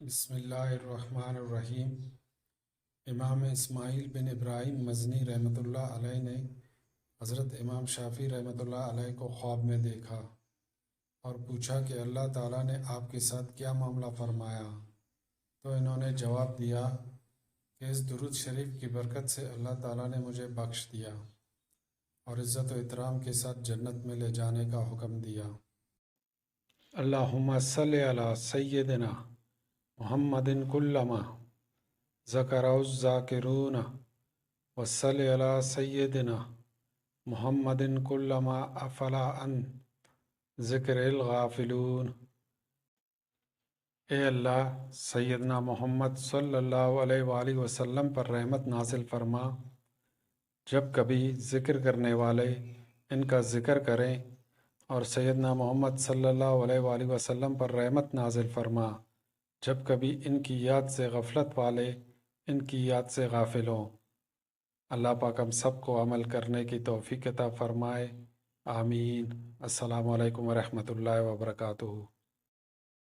بسم اللہ الرحمن الرحیم۔ امام اسماعیل بن ابراہیم مزنی رحمۃ اللہ علیہ نے حضرت امام شافعی رحمۃ اللہ علیہ کو خواب میں دیکھا اور پوچھا کہ اللہ تعالیٰ نے آپ کے ساتھ کیا معاملہ فرمایا؟ تو انہوں نے جواب دیا کہ اس درود شریف کی برکت سے اللہ تعالیٰ نے مجھے بخش دیا اور عزت و احترام کے ساتھ جنت میں لے جانے کا حکم دیا۔ اللہم صلی علی سیدنا محمد کلما ذکر الذاکرون وصلی علی سیدنا محمد کلما افلا عن ذکر الغافلون۔ اے اللہ، سیدنا محمد صلی اللہ علیہ وآلہ وسلم پر رحمت نازل فرما، جب کبھی ذکر کرنے والے ان کا ذکر کریں، اور سیدنا محمد صلی اللہ علیہ وآلہ وسلم پر رحمت نازل فرما جب کبھی ان کی یاد سے غفلت والے ان کی یاد سے غافل ہوں۔ اللہ پاک ہم سب کو عمل کرنے کی توفیق عطا فرمائے، آمین۔ السلام علیکم ورحمۃ اللہ وبرکاتہ۔